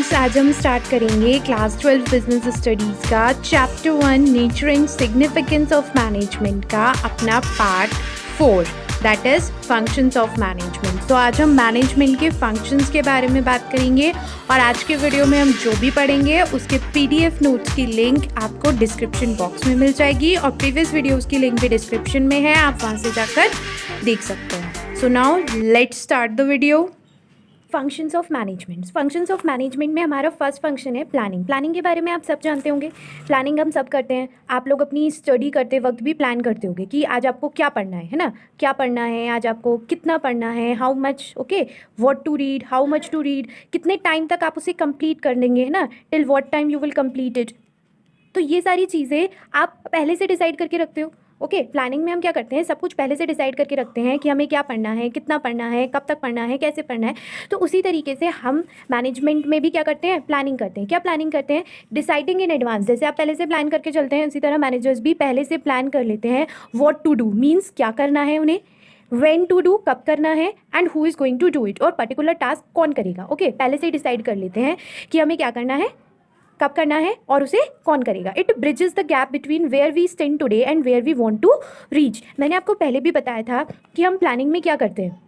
Students, आज हम start करेंगे क्लास 12 बिजनेस स्टडीज़ का chapter 1 nature and significance of management का अपना part 4 that is functions of management. तो आज हम मैनेजमेंट के फंक्शंस के बारे में बात करेंगे और आज के वीडियो में हम जो भी पढ़ेंगे उसके पीडीएफ नोट्स की लिंक आपको डिस्क्रिप्शन बॉक्स में मिल जाएगी और प्रीवियस वीडियोज़ की लिंक भी डिस्क्रिप्शन में है, आप वहाँ से जाकर देख सकते हैं। So now let's start the video. Functions of management. Functions of management में हमारा फर्स्ट फंक्शन है प्लानिंग। प्लानिंग के बारे में आप सब जानते होंगे, प्लानिंग हम सब करते हैं। आप लोग अपनी स्टडी करते वक्त भी प्लान करते होंगे कि आज आपको क्या पढ़ना है ना, क्या पढ़ना है, आज आपको कितना पढ़ना है, how much, okay, what to read, how much to read, कितने टाइम तक आप उसे कंप्लीट कर देंगे, है ना, till what time you will complete it. तो ये सारी चीज़ें आप पहले से डिसाइड करके रखते हो। ओके, प्लानिंग में हम क्या करते हैं, सब कुछ पहले से डिसाइड करके रखते हैं कि हमें क्या पढ़ना है, कितना पढ़ना है, कब तक पढ़ना है, कैसे पढ़ना है। तो उसी तरीके से हम मैनेजमेंट में भी क्या करते हैं, प्लानिंग करते हैं। क्या प्लानिंग करते हैं? Deciding in advance. जैसे आप पहले से प्लान करके चलते हैं, उसी तरह मैनेजर्स भी पहले से प्लान कर लेते हैं व्हाट टू डू, मीन्स क्या करना है उन्हें, व्हेन टू डू, कब करना है, and who is going to do it, और पर्टिकुलर टास्क कौन करेगा। ओके, पहले से ही डिसाइड कर लेते हैं कि हमें क्या करना है, कब करना है और उसे कौन करेगा। It bridges the gap between where we stand today and where we want to reach. मैंने आपको पहले भी बताया था कि हम प्लानिंग में क्या करते हैं,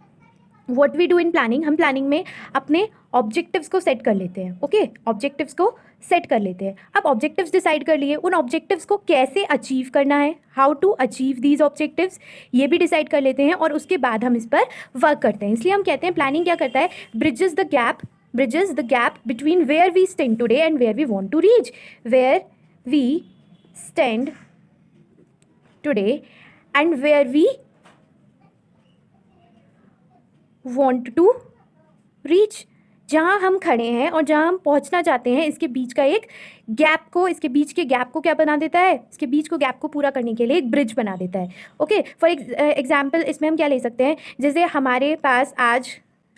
what we do in planning. हम प्लानिंग में अपने ऑब्जेक्टिव्स को सेट कर लेते हैं। ओके, ऑब्जेक्टिव्स को सेट कर लेते हैं। अब ऑब्जेक्टिव्स डिसाइड कर लिए, उन ऑब्जेक्टिव्स को कैसे अचीव करना है, how to achieve these objectives, ये भी डिसाइड कर लेते हैं और उसके बाद हम इस पर वर्क करते हैं। इसलिए हम कहते हैं प्लानिंग क्या करता है, bridges the gap between where we stand today and where we want to reach. Where we stand today and where we want to reach. जहाँ हम खड़े हैं और जहाँ हम पहुँचना चाहते हैं, इसके बीच का एक गैप को, इसके बीच के गैप को क्या बना देता है, इसके बीच को गैप को पूरा करने के लिए एक ब्रिज बना देता है। ओके, फॉर एग्जाम्पल इसमें हम क्या ले सकते हैं, जैसे हमारे पास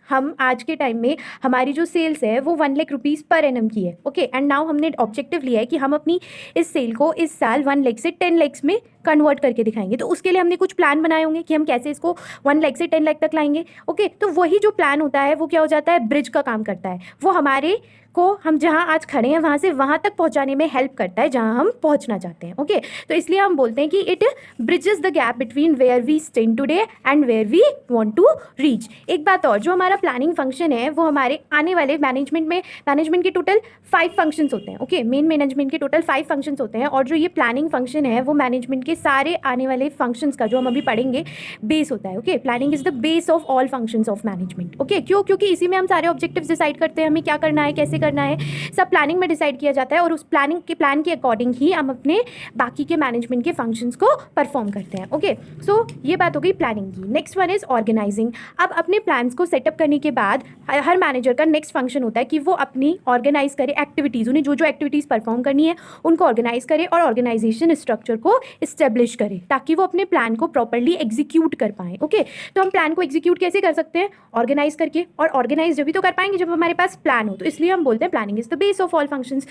आज के टाइम में हमारी जो सेल्स है वो 1 लाख रुपीज़ पर एनम की है। ओके, एंड नाउ हमने ऑब्जेक्टिव लिया है कि हम अपनी इस सेल को इस साल 1 लाख से 10 लाख में कन्वर्ट करके दिखाएंगे। तो उसके लिए हमने कुछ प्लान बनाए होंगे कि हम कैसे इसको 1 लाख से 10 लाख तक लाएंगे। ओके, तो वही जो प्लान होता है वो क्या हो जाता है, ब्रिज का काम करता है। वो हमारे को हम जहाँ आज खड़े हैं वहाँ से वहाँ तक पहुँचाने में हेल्प करता है जहाँ हम पहुँचना चाहते हैं। ओके, तो इसलिए हम बोलते हैं कि it bridges the gap between where we stand today and where we want to reach. एक बात और, जो हमारा प्लानिंग फंक्शन है वो हमारे आने वाले मैनेजमेंट के टोटल 5 फंक्शंस होते हैं। ओके, मेन मैनेजमेंट के टोटल 5 फंक्शंस होते हैं और जो ये प्लानिंग फंक्शन है वो मैनेजमेंट के सारे आने वाले फंक्शंस का, जो हम अभी पढ़ेंगे, बेस होता है। Okay, planning is the base of all functions of management. Okay, क्यों? क्योंकि इसी में हम सारे ऑब्जेक्टिव्स डिसाइड करते हैं, हमें क्या करना है, कैसे करना है, सब प्लानिंग में डिसाइड किया जाता है और उस प्लान के अकॉर्डिंग ही हम अपने बाकी के मैनेजमेंट के फंक्शंस को परफॉर्म करते हैं। ओके, सो ये बात हो गई प्लानिंग की। Next one is organizing. अब अपने प्लान्स को सेटअप करने के बाद हर मैनेजर का नेक्स्ट फंक्शन होता है कि वो अपनी ऑर्गेनाइज करे एक्टिविटीज़, उन्हें जो जो एक्टिविटीज़ परफॉर्म करनी है उनको ऑर्गेनाइज करे और ऑर्गेनाइजेशन स्ट्रक्चर को इस्टेब्लिश करे ताकि वो अपने प्लान को प्रॉपरली एग्जीक्यूट कर पाएँ। ओके, तो हम प्लान को एग्जीक्यूट कैसे कर सकते हैं, ऑर्गेनाइज करके, और ऑर्गेनाइज जब भी तो कर पाएंगे जब हमारे पास प्लान हो। तो इसलिए हम बोलते हैं planning is the base of all functions.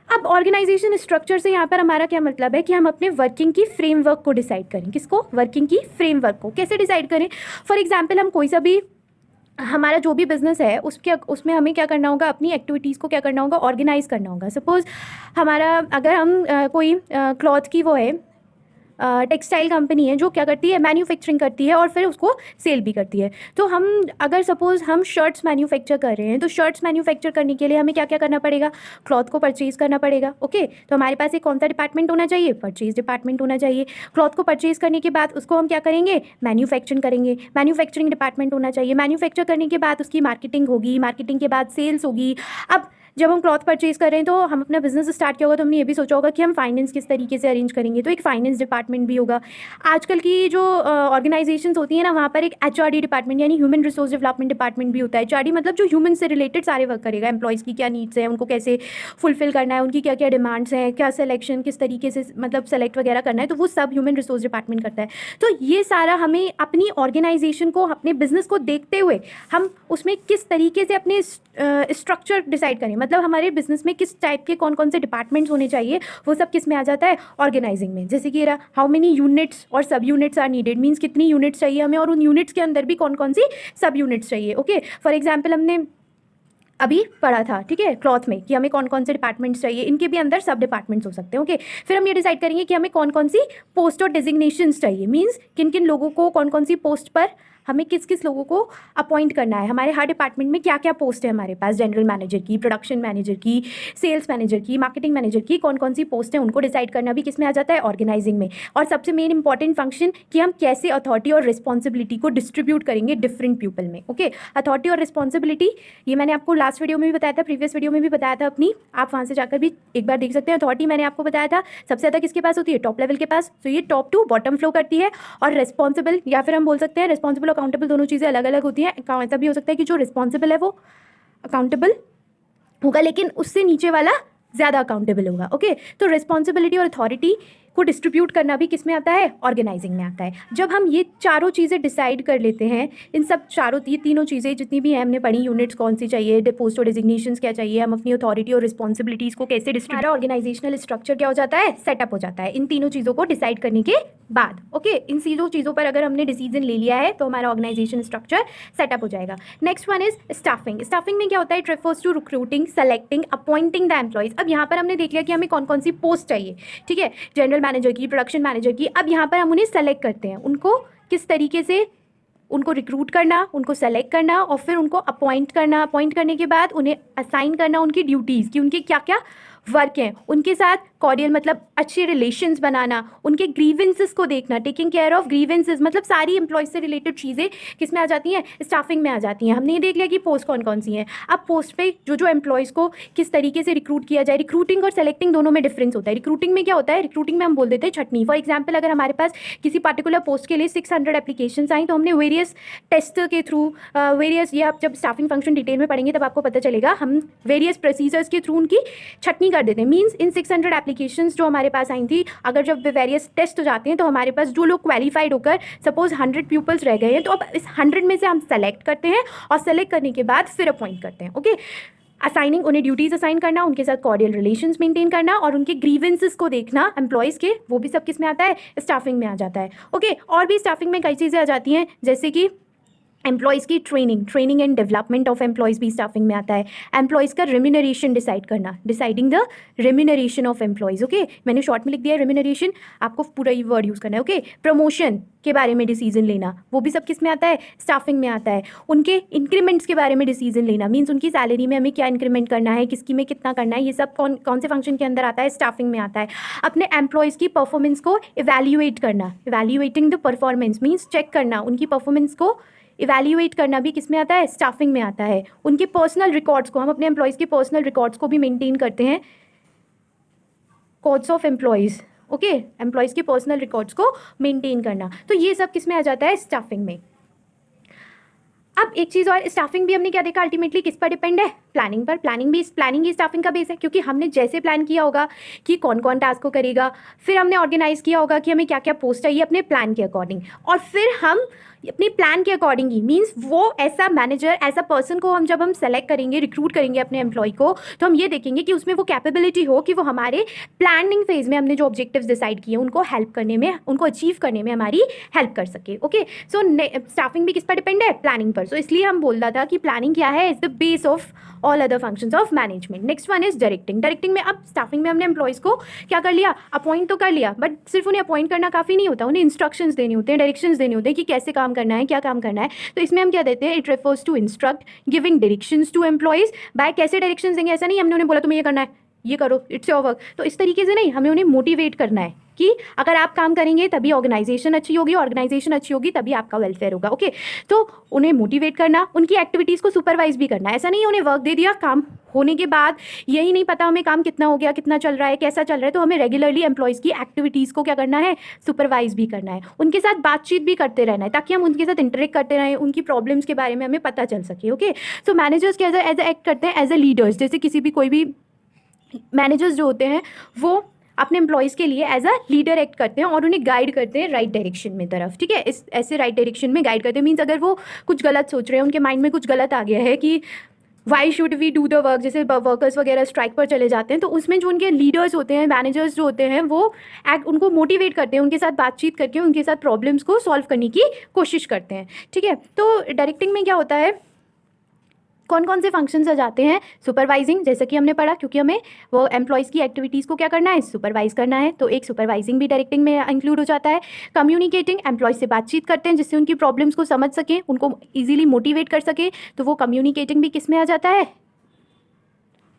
अब ऑर्गेनाइजेशन स्ट्रक्चर से यहाँ पर हमारा क्या मतलब है कि हम अपने वर्किंग की फ्रेमवर्क को डिसाइड करें। किसको? वर्किंग की फ्रेमवर्क को कैसे डिसाइड करें। फॉर एग्जांपल, हम कोई सा भी हमारा जो भी बिज़नेस है उसमें हमें क्या करना होगा, अपनी एक्टिविटीज़ को क्या करना होगा, ऑर्गेनाइज करना होगा। सपोज़ हमारा अगर हम कोई क्लॉथ की वो है टेक्सटाइल कंपनी है जो क्या करती है, मैन्युफैक्चरिंग करती है और फिर उसको सेल भी करती है। तो हम अगर सपोज़ हम शर्ट्स मैन्युफैक्चर कर रहे हैं तो शर्ट्स मैन्युफैक्चर करने के लिए हमें क्या क्या करना पड़ेगा, क्लॉथ को परचेज़ करना पड़ेगा। ओके, तो हमारे पास एक कौन सा डिपार्टमेंट होना चाहिए, परचेज़ डिपार्टमेंट होना चाहिए। क्लॉथ को परचेज़ करने के बाद उसको हम क्या करेंगे, मैन्युफैक्चरिंग करेंगे, मैन्युफैक्चरिंग डिपार्टमेंट होना चाहिए। मैन्युफैक्चर करने के बाद उसकी मार्केटिंग होगी, मार्केटिंग के बाद सेल्स होगी। अब जब हम क्लॉथ परचेज़ कर रहे हैं तो हम अपना बिजनेस स्टार्ट किया होगा तो हमने ये भी सोचा होगा कि हम फाइनेंस किस तरीके से अरेंज करेंगे, तो एक फाइनेंस डिपार्टमेंट भी होगा। आजकल की जो ऑर्गेनाइजेशंस होती हैं ना, वहाँ पर एक एचआरडी डिपार्टमेंट यानी ह्यूमन रिसोर्स डेवलपमेंट डिपार्टमेंट भी होता है। एचआरडी मतलब जो ह्यूमन से रिलेटेड सारे वर्क करेगा, एम्प्लॉयज़ की क्या नीड्स हैं, उनको कैसे फुलफिल करना है, उनकी क्या क्या डिमांड्स हैं, क्या सिलेक्शन किस तरीके से मतलब सेलेक्ट वगैरह करना है, तो वो सब ह्यूमन रिसोर्स डिपार्टमेंट करता है। तो ये सारा हमें अपनी ऑर्गेनाइजेशन को, अपने बिजनेस को देखते हुए हम उसमें किस तरीके से अपने स्ट्रक्चर डिसाइड करें, मतलब हमारे बिजनेस में किस टाइप के कौन कौन से डिपार्टमेंट्स होने चाहिए, वो सब किस में आ जाता है, ऑर्गेनाइजिंग में। जैसे कि रहा हाउ मेनी यूनिट्स और सब यूनिट्स आर नीडेड, मीन्स कितनी यूनिट्स चाहिए हमें और उन यूनिट्स के अंदर भी कौन कौन सी सब यूनिट्स चाहिए। ओके, फॉर एग्जाम्पल हमने अभी पढ़ा था, ठीक है, क्लॉथ में, कि हमें कौन कौन से डिपार्टमेंट्स चाहिए, इनके भी अंदर सब डिपार्टमेंट्स हो सकते हैं। ओके, फिर हम ये डिसाइड करेंगे कि हमें कौन कौन सी पोस्ट और डेजिग्नेशंस चाहिए, मींस किन किन लोगों को कौन कौन सी पोस्ट पर हमें किस किस लोगों को अपॉइंट करना है। हमारे हर डिपार्टमेंट में क्या क्या पोस्ट है हमारे पास, जनरल मैनेजर की, प्रोडक्शन मैनेजर की, सेल्स मैनेजर की, मार्केटिंग मैनेजर की, कौन कौन सी पोस्ट है उनको डिसाइड करना भी किस में आ जाता है, ऑर्गेनाइजिंग में। और सबसे मेन इंपॉर्टेंट फंक्शन कि हम कैसे अथॉरिटी और रिस्पॉन्सिबिलिटी को डिस्ट्रीब्यूट करेंगे डिफरेंट पीपल में। ओके, अथॉरिटी और रिस्पॉन्सिबिलिटी ये मैंने आपको लास्ट वीडियो में भी बताया था, प्रीवियस वीडियो में भी बताया था अपनी, आप वहाँ से जाकर भी एक बार देख सकते हैं। अथॉरिटी मैंने आपको बताया था सबसे ज़्यादा किसके पास होती है, टॉप लेवल के पास, तो ये टॉप टू बॉटम फ्लो करती है। और रिस्पॉन्सिबल, या फिर हम बोल सकते हैं रिस्पॉन्सिबल अकाउंटेबल, दोनों चीज़ें अलग अलग होती हैं। ऐसा भी हो सकता है कि जो रिस्पॉन्सिबल है वो अकाउंटेबल होगा, लेकिन उससे नीचे वाला ज़्यादा अकाउंटेबल होगा। ओके, तो रिस्पॉन्सिबिलिटी और अथॉरिटी को डिस्ट्रीब्यूट करना भी किस में आता है, ऑर्गेनाइजिंग में आता है। जब हम ये चारों चीज़ें डिसाइड कर लेते हैं, इन सब चारों ये तीनों चीज़ें जितनी भी हैं हमने पढ़ी, यूनिट्स कौन सी चाहिए, पोस्ट और डेजिग्नेशंस क्या चाहिए, हम अपनी अथॉरिटी और रिस्पॉन्सिबिलिटीज़ को कैसे डिस्ट्रीब्यूट, ऑर्गेनाइजेशनल स्ट्रक्चर क्या हो जाता है, सेटअप हो जाता है इन तीनों चीज़ों को डिसाइड करने के बाद। ओके, इन तीनों चीज़ों पर अगर हमने डिसीजन ले लिया है तो हमारा ऑर्गेनाइजेशन स्ट्रक्चर सेटअप हो जाएगा। Next one is staffing. Staffing में क्या होता है, it refers to recruiting, selecting, appointing the employees. अब यहाँ पर हमने देख लिया कि हमें कौन कौन सी पोस्ट चाहिए, ठीक है, जनरल मैनेजर की, प्रोडक्शन मैनेजर की। अब यहाँ पर हम उन्हें सेलेक्ट करते हैं, उनको किस तरीके से उनको रिक्रूट करना, उनको सेलेक्ट करना और फिर उनको अपॉइंट करना। अपॉइंट करने के बाद उन्हें असाइन करना उनकी ड्यूटीज़, कि उनके क्या क्या वर्क हैं, उनके साथ कॉर्डियल मतलब अच्छे रिलेशंस बनाना, उनके ग्रीवेंसेस को देखना, टेकिंग केयर ऑफ ग्रीवेंसेस, मतलब सारी एम्प्लॉयज से रिलेटेड चीज़ें किस में आ जाती हैं, स्टाफिंग में आ जाती हैं। हमने ये देख लिया कि पोस्ट कौन कौन सी हैं। अब पोस्ट पे जो जो एम्प्लॉयज़ को किस तरीके से रिक्रूट किया जाए, रिक्रूटिंग और सेलेक्टिंग दोनों में डिफरेंस होता है। रिक्रूटिंग में क्या होता है, रिक्रूटिंग में हम बोल देते हैं छटनी। फॉर एग्जाम्पल, अगर हमारे पास किसी पर्टिकुलर पोस्ट के लिए 600 एप्लीकेशन आई तो हमने वेरियस टेस्ट के थ्रू, वेरियस, ये आप जब स्टाफिंग फंक्शन डिटेल में पढ़ेंगे तब आपको पता चलेगा, हम वेरियस प्रोसीजर्स के थ्रू उनकी छटनी कर देते हैं। मीन्स इन 600 एप्लीकेशंस जो हमारे पास आई थी, अगर जब वेरियस टेस्ट हो जाते हैं तो हमारे पास जो लोग क्वालिफाइड होकर सपोज 100 पीपल्स रह गए हैं, तो अब इस 100 में से हम सेलेक्ट करते हैं और सेलेक्ट करने के बाद फिर अपॉइंट करते हैं। ओके, असाइनिंग, उन्हें ड्यूटीज असाइन करना, उनके साथ कॉर्डियल रिलेशंस मेंटेन करना और उनके ग्रीवेंसेस को देखना एम्प्लॉयज़ के, वो भी सब किस में आता है, स्टाफिंग में आ जाता है। ओके, और भी स्टाफिंग में कई चीज़ें आ जाती हैं, जैसे कि एम्प्लॉयज़ की training and development of employees भी स्टाफिंग में आता है। एम्प्लॉयज़ का रेम्यूनरेशन डिसाइड करना, deciding the remuneration of employees. Okay, मैंने शॉर्ट में लिख दिया है रेम्यूनरेशन, आपको पूरा ये वर्ड यूज़ करना है। ओके, प्रमोशन के बारे में डिसीजन लेना, वो भी सब किस में आता है, स्टाफिंग में आता है। उनके इंक्रीमेंट्स के बारे में डिसीजन लेना, मीन्स उनकी सैलरी में हमें क्या इंक्रीमेंट करना है, किसकी में कितना करना है, ये सब कौन कौन से फंक्शन के अंदर आता है, स्टाफिंग में आता है। अपने एम्प्लॉयज़ की परफॉर्मेंस को इवैल्यूएट करना, evaluating the performance means check करना, उनकी परफॉर्मेंस को इवैल्यूएट करना भी किस में आता है, स्टाफिंग में आता है। उनके पर्सनल रिकॉर्ड्स को, हम अपने एम्प्लॉयज़ के पर्सनल रिकॉर्ड्स को भी मेंटेन करते हैं, codes of employees. Okay, employees के पर्सनल रिकॉर्ड्स को मेंटेन करना, तो ये सब किस में आ जाता है, स्टाफिंग में। अब एक चीज़ और, स्टाफिंग भी हमने क्या देखा, अल्टीमेटली किस पर डिपेंड है, प्लानिंग पर। प्लानिंग ही स्टाफिंग का बेस है, क्योंकि हमने जैसे प्लान किया होगा कि कौन कौन टास्क को करेगा, फिर हमने ऑर्गेनाइज किया होगा कि हमें क्या क्या पोस्ट चाहिए अपने प्लान के अकॉर्डिंग, और फिर हम अपने प्लान के अकॉर्डिंग ही, मीन्स वो ऐसा मैनेजर, ऐसा पर्सन को जब हम सेलेक्ट करेंगे, रिक्रूट करेंगे अपने एम्प्लॉय को, तो हम ये देखेंगे कि उसमें वो कैपेबिलिटी हो कि वो हमारे प्लानिंग फेज में हमने जो ऑब्जेक्टिव्स डिसाइड किए उनको हेल्प करने में, उनको अचीव करने में हमारी हेल्प कर सके। ओके, सो स्टाफिंग भी किस पर डिपेंड है, प्लानिंग पर। सो इसलिए हम बोल रहा था कि प्लानिंग क्या है, is the base of all other functions of management. Next one is directing. Directing में, अब स्टाफिंग में हमने एम्प्लॉयज़ को क्या कर लिया, अपॉइंट तो कर लिया, बट सिर्फ उन्हें अपॉइंट करना काफ़ी नहीं होता, उन्हें इंस्ट्रक्शंस देने होते हैं, डायरेक्शंस देने होते हैं कि कैसे काम करना है, क्या काम करना है। तो इसमें हम क्या देते हैं, it refers to instruct, giving directions to employees. बाय कैसे डायरेक्शंस देंगे, ऐसा नहीं हमने उन्हें बोला तुम्हें ये करना है, ये करो, इट्स योर वर्क, तो इस तरीके से नहीं, हमें उन्हें मोटिवेट करना है कि अगर आप काम करेंगे तभी ऑर्गेनाइजेशन अच्छी होगी, ऑर्गेनाइजेशन अच्छी होगी तभी आपका वेलफेयर होगा। ओके, तो उन्हें मोटिवेट करना, उनकी एक्टिविटीज़ को सुपरवाइज भी करना। ऐसा नहीं उन्हें वर्क दे दिया, काम होने के बाद यही नहीं पता हमें काम कितना हो गया, कितना चल रहा है, कैसा चल रहा है, तो हमें रेगुलरली एम्प्लॉयज़ की एक्टिविटीज़ को क्या करना है, सुपरवाइज भी करना है, उनके साथ बातचीत भी करते रहना है, ताकि हम उनके साथ इंटरेक्ट करते रहें, उनकी प्रॉब्लम्स के बारे में हमें पता चल सके। ओके, सो मैनेजर्स क्या एज एक्ट करते हैं, एज अ लीडर्स। जैसे किसी भी कोई भी मैनेजर्स जो होते हैं वो अपने एम्प्लॉयज़ के लिए एज अ लीडर एक्ट करते हैं और उन्हें गाइड करते हैं राइट डायरेक्शन में तरफ। ठीक है, इस ऐसे राइट डायरेक्शन में गाइड करते हैं, मीन्स अगर वो कुछ गलत सोच रहे हैं, उनके माइंड में कुछ गलत आ गया है कि why should we do the work, जैसे वर्कर्स वगैरह स्ट्राइक पर चले जाते हैं, तो उसमें जो उनके लीडर्स होते हैं, मैनेजर्स जो होते हैं, वो उनको मोटिवेट करते हैं, उनके साथ बातचीत करके उनके साथ प्रॉब्लम्स को सॉल्व करने की कोशिश करते हैं। ठीक है, तो डायरेक्टिंग में क्या होता है, कौन कौन से फंक्शंस आ जाते हैं? सुपरवाइजिंग, जैसा कि हमने पढ़ा, क्योंकि हमें वो एम्प्लॉयज़ की एक्टिविटीज़ को क्या करना है? सुपरवाइज करना है, तो एक सुपरवाइजिंग भी डायरेक्टिंग में इंक्लूड हो जाता है। कम्युनिकेटिंग, एम्प्लॉयज़ से बातचीत करते हैं जिससे उनकी प्रॉब्लम्स को समझ सकें, उनको ईजिली मोटिवेट कर सकें, तो वो कम्युनिकेटिंग भी किस में आ जाता है?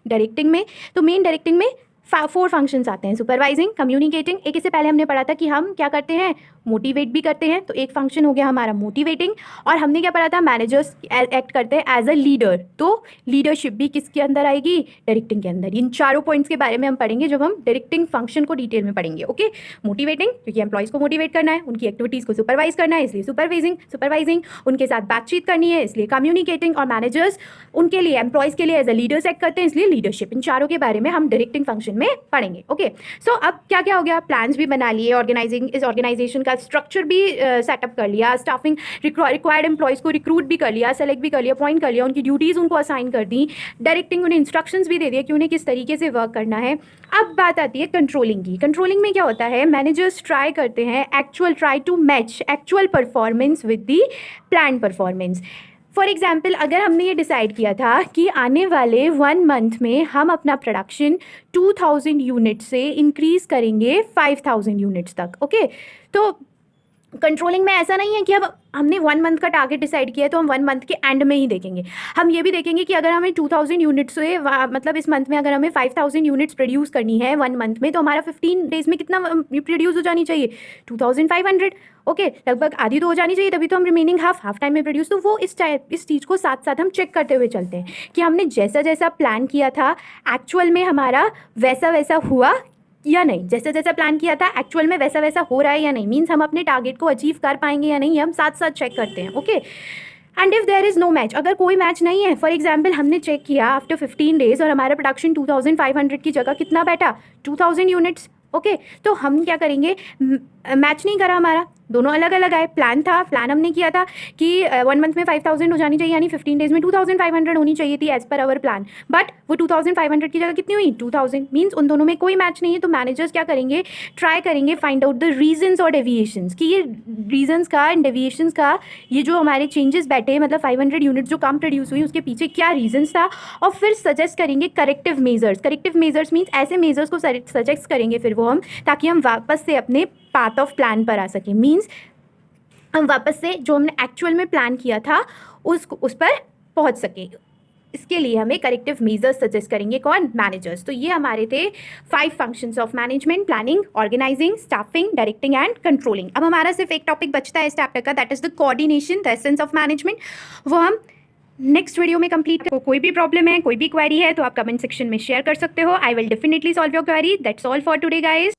डायरेक्टिंग में। तो मेन डायरेक्टिंग में 4 फंक्शंस आते हैं, सुपरवाइजिंग, कम्युनिकेटिंग, एक इससे पहले हमने पढ़ा था कि हम क्या करते हैं? मोटिवेट भी करते हैं, तो एक फंक्शन हो गया हमारा मोटिवेटिंग। और हमने क्या पढ़ा था? मैनेजर्स एक्ट करते हैं एज अ लीडर, तो लीडरशिप भी किसके अंदर आएगी? डायरेक्टिंग के अंदर। इन चारों पॉइंट्स के बारे में हम पढ़ेंगे जब हम डायरेक्टिंग फंक्शन को डिटेल में पढ़ेंगे। ओके, मोटिवेटिंग, क्योंकि एम्प्लॉयज़ को मोटिवेट करना है, उनकी एक्टिविटीज़ को सुपरवाइज करना है, इसलिए सुपरवाइजिंग, उनके साथ बातचीत करनी है, इसलिए कम्युनिकेटिंग, और मैनेजर्स उनके लिए, एम्प्लॉयज़ के लिए एज अ लीडर्स एक्ट करते हैं, इसलिए लीडरशिप। इन चारों के बारे में हम डायरेक्टिंग फंक्शन में पढ़ेंगे। ओके, सो अब क्या क्या हो गया? प्लान्स भी बना लिए, ऑर्गेनाइजेशन का स्ट्रक्चर भी सेटअप कर लिया, स्टाफिंग रिक्वायर्ड एम्प्लॉयज़ को रिक्रूट भी कर लिया, सेलेक्ट भी कर लिया, अपॉइंट कर लिया, उनकी ड्यूटीज़ उनको असाइन कर दी, डायरेक्टिंग उन्हें इंस्ट्रक्शंस भी दे दिए कि उन्हें किस तरीके से वर्क करना है। अब बात आती है कंट्रोलिंग की। कंट्रोलिंग में क्या होता है? मैनेजर्स ट्राई करते हैं try to match actual performance with the plan performance. For example, अगर हमने ये डिसाइड किया था कि आने वाले 1 मंथ में हम अपना प्रोडक्शन 2000 यूनिट से इंक्रीज़ करेंगे 5000 यूनिट्स तक। ओके, तो कंट्रोलिंग में ऐसा नहीं है कि अब हमने 1 मंथ का टारगेट डिसाइड किया है तो हम 1 मंथ के एंड में ही देखेंगे। हम ये भी देखेंगे कि अगर हमें 2000 यूनिट्स से मतलब इस मंथ में अगर हमें 5000 यूनिट्स प्रोड्यूस करनी है 1 मंथ में, तो हमारा 15 डेज में कितना प्रोड्यूस हो जानी चाहिए? 2500। ओके, लगभग आधी तो हो जानी चाहिए, तभी तो हम रिमेनिंग हाफ टाइम में प्रोड्यूस। तो वो इस चीज़ को साथ साथ हम चेक करते हुए चलते हैं कि हमने जैसा जैसा प्लान किया था एक्चुअल में हमारा वैसा वैसा हुआ या नहीं, जैसा जैसा प्लान किया था एक्चुअल में वैसा वैसा हो रहा है या नहीं, मीन्स हम अपने टारगेट को अचीव कर पाएंगे या नहीं, हम साथ साथ चेक करते हैं। Okay, and if there is no match, अगर कोई मैच नहीं है, फॉर एग्जाम्पल हमने चेक किया आफ्टर 15 डेज और हमारा प्रोडक्शन 2500 की जगह कितना बैठा? 2000 यूनिट्स। ओके, तो हम क्या करेंगे? मैच नहीं करा हमारा, दोनों अलग अलग आए। प्लान हमने किया था कि 1 मंथ में 5000 हो जानी चाहिए, यानी 15 डेज में 2500 होनी चाहिए थी as per hour plan, but वो 2500 की जगह कितनी हुई? 2000। मीन्स उन दोनों में कोई मैच नहीं है। तो मैनेजर्स क्या करेंगे? ट्राई करेंगे फाइंड आउट द रीजंस और डेविएशंस, कि ये रीजंस का एंड डेविएशंस का, ये जो हमारे चेंजेस बैठे, मतलब 500 यूनिट जो कम प्रोड्यूस हुई, उसके पीछे क्या रीजंस था, और फिर सजेस्ट करेंगे करेक्टिव मेजर्स मीन्स ऐसे मेजर्स को सजेस्ट करेंगे फिर वो हम, ताकि हम वापस से अपने पाथ ऑफ प्लान पर आ सके। मीन्स हम वापस से जो हमने एक्चुअल में प्लान किया था उस पर पहुंच सके। इसके लिए हमें करेक्टिव मेजर्स सजेस्ट करेंगे कौन? मैनेजर्स। तो ये हमारे थे 5 functions of management: planning, organizing, staffing, directing and controlling. अब हमारा सिर्फ एक टॉपिक बचता है इस चैप्टर का, that is the coordination, the essence of management. वो हम नेक्स्ट वीडियो में कंप्लीट करें। कोई भी प्रॉब्लम है, कोई भी क्वेरी है, तो आप कमेंट सेक्शन में शेयर कर सकते हो। I will definitely solve your query. That's all for today guys.